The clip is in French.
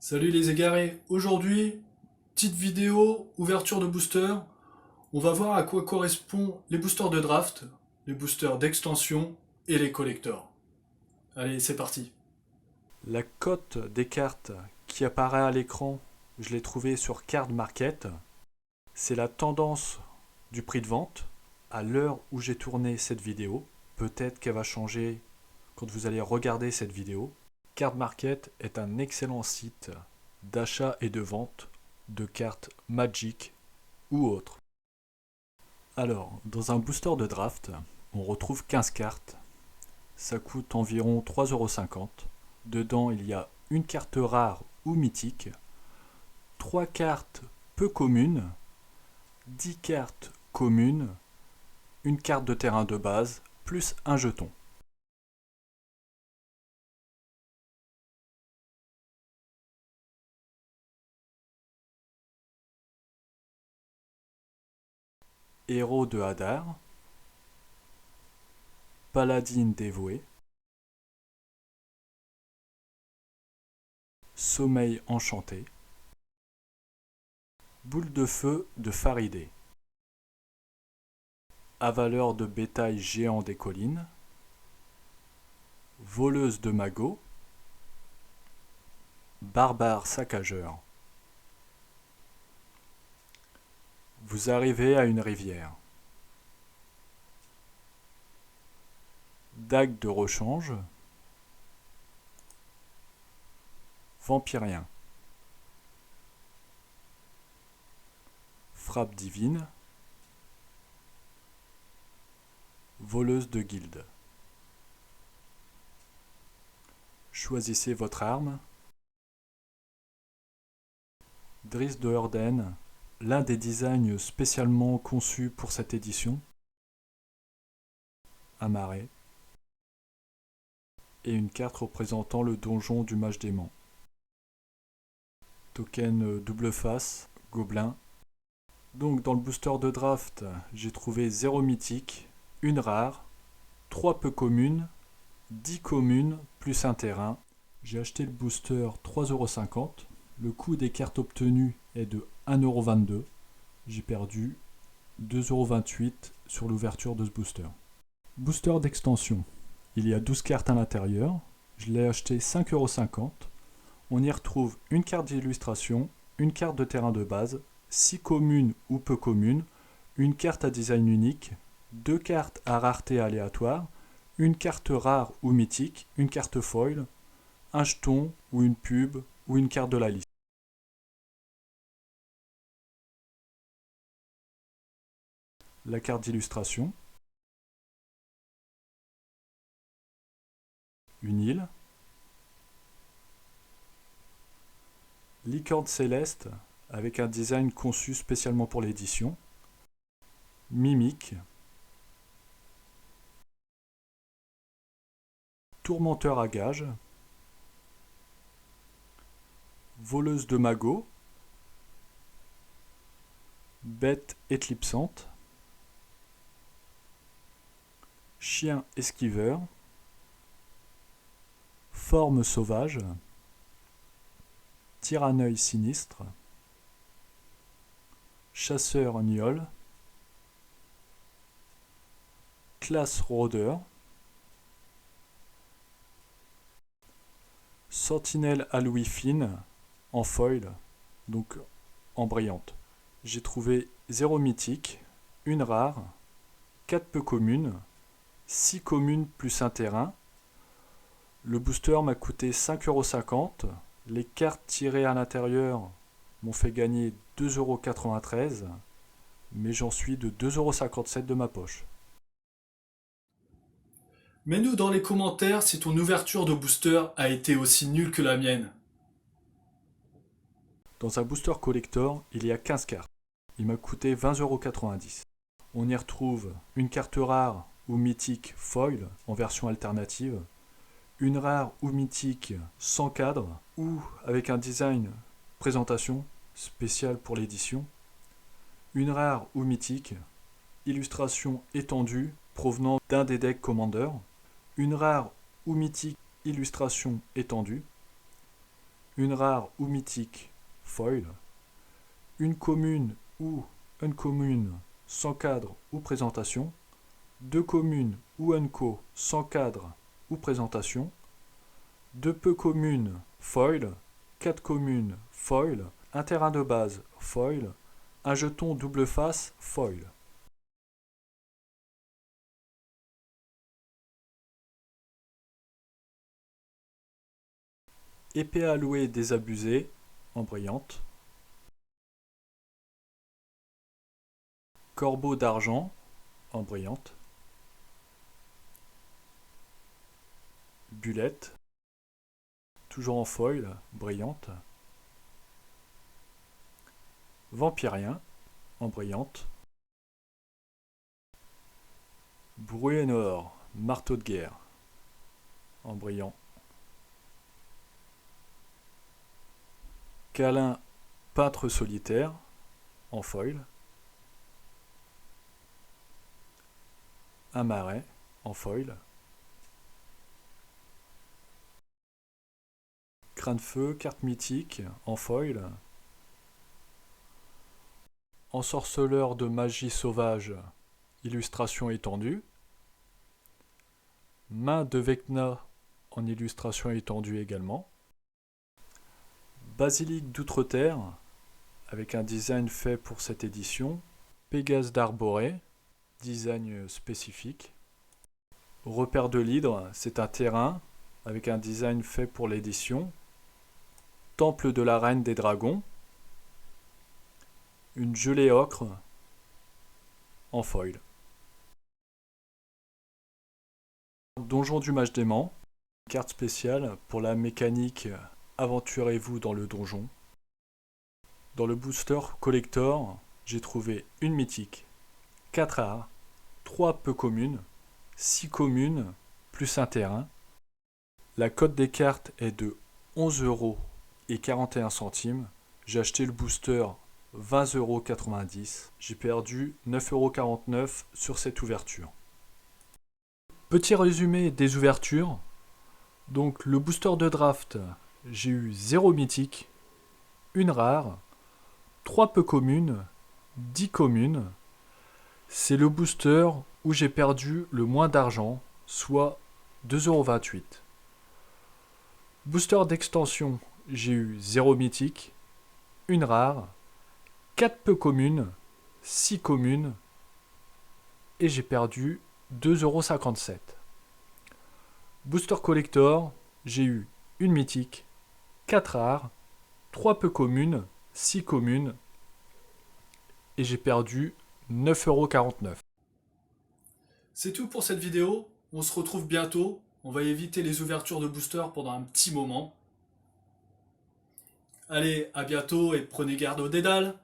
Salut les égarés, aujourd'hui, petite vidéo, ouverture de booster. On va voir à quoi correspondent les boosters de draft, les boosters d'extension et les collectors. Allez, c'est parti. La cote des cartes qui apparaît à l'écran, je l'ai trouvée sur Card Market. C'est la tendance du prix de vente à l'heure où j'ai tourné cette vidéo. Peut-être qu'elle va changer quand vous allez regarder cette vidéo. Card Market est un excellent site d'achat et de vente de cartes Magic ou autres. Alors, dans un booster de draft, on retrouve 15 cartes. Ça coûte environ 3,50 €. Dedans, il y a une carte rare ou mythique, 3 cartes peu communes, 10 cartes communes, une carte de terrain de base, plus un jeton. Héros de Hadar, Paladine dévouée, Sommeil enchanté, Boule de feu de Farideh, Avaleur de bétail géant des collines, Voleuse de magots, Barbare saccageur. Vous arrivez à une rivière. Dague de rechange, Vampirien, Frappe divine, Voleuse de guilde. Choisissez votre arme. Driss de Hurden, l'un des designs spécialement conçus pour cette édition. Un marais. Et une carte représentant le donjon du mage démon. Token double face, gobelin. Donc dans le booster de draft, j'ai trouvé 0 mythique, une rare, 3 peu communes, 10 communes plus un terrain. J'ai acheté le booster 3,50 €. Le coût des cartes obtenues est de 1,22 €. J'ai perdu 2,28 € sur l'ouverture de ce booster. Booster d'extension. Il y a 12 cartes à l'intérieur. Je l'ai acheté 5,50 €. On y retrouve une carte d'illustration, une carte de terrain de base, 6 communes ou peu communes, une carte à design unique, 2 cartes à rareté aléatoire, une carte rare ou mythique, une carte foil, un jeton ou une pub ou une carte de la liste. La carte d'illustration, une île, licorne céleste avec un design conçu spécialement pour l'édition, mimique, tourmenteur à gage, voleuse de magots, bête éclipsante, chien esquiveur, forme sauvage, tyranneuil sinistre, chasseur gnôle, classe rôdeur, sentinelle à louis fine, en foil, donc en brillante. J'ai trouvé 0 mythique, une rare, 4 peu communes, 6 communes plus un terrain. Le booster m'a coûté 5,50 €. Les cartes tirées à l'intérieur m'ont fait gagner 2,93 €, mais j'en suis de 2,57 € de ma poche. Mets-nous dans les commentaires si ton ouverture de booster a été aussi nulle que la mienne. Dans un booster collector, il y a 15 cartes. Il m'a coûté 20,90 €. On y retrouve une carte rare ou mythique foil en version alternative, une rare ou mythique sans cadre ou avec un design présentation spécial pour l'édition, une rare ou mythique illustration étendue provenant d'un des decks Commander, une rare ou mythique illustration étendue, une rare ou mythique, foil, une commune ou uncommune sans cadre ou présentation, deux communes ou unco sans cadre ou présentation, deux peu communes, foil, quatre communes, foil, un terrain de base, foil, un jeton double face, foil. Épée allouée désabusée, en brillante. Corbeau d'argent, en brillante. Bulette, toujours en foil, brillante. Vampirien, en brillante. Bruenor, marteau de guerre, en brillant. Câlin, peintre solitaire, en foil. Un marais, en foil. Crâne-feu, carte mythique, en foil. Ensorceleur de magie sauvage, illustration étendue. Main de Vecna, en illustration étendue également. Basilique d'Outre-Terre, avec un design fait pour cette édition. Pégase d'Arborée, design spécifique. Repère de l'hydre, c'est un terrain avec un design fait pour l'édition. Temple de la Reine des Dragons. Une gelée ocre en foil. Donjon du Mage Dément, carte spéciale pour la mécanique Aventurez-vous dans le donjon. Dans le booster collector, j'ai trouvé une mythique, 4 rares, 3 peu communes, 6 communes, plus un terrain. La cote des cartes est de 11,41 €. J'ai acheté le booster 20,90 €. J'ai perdu 9,49 € sur cette ouverture. Petit résumé des ouvertures. Donc le booster de draft, j'ai eu 0 mythique, une rare, 3 peu communes, 10 communes. C'est le booster où j'ai perdu le moins d'argent, soit 2,28 €. Booster d'extension, j'ai eu 0 mythique, une rare, 4 peu communes, 6 communes, et j'ai perdu 2,57 €. Booster collector, j'ai eu une mythique, 4 rares, 3 peu communes, 6 communes, et j'ai perdu 9,49 €. C'est tout pour cette vidéo, on se retrouve bientôt, on va éviter les ouvertures de booster pendant un petit moment. Allez, à bientôt et prenez garde aux dédales.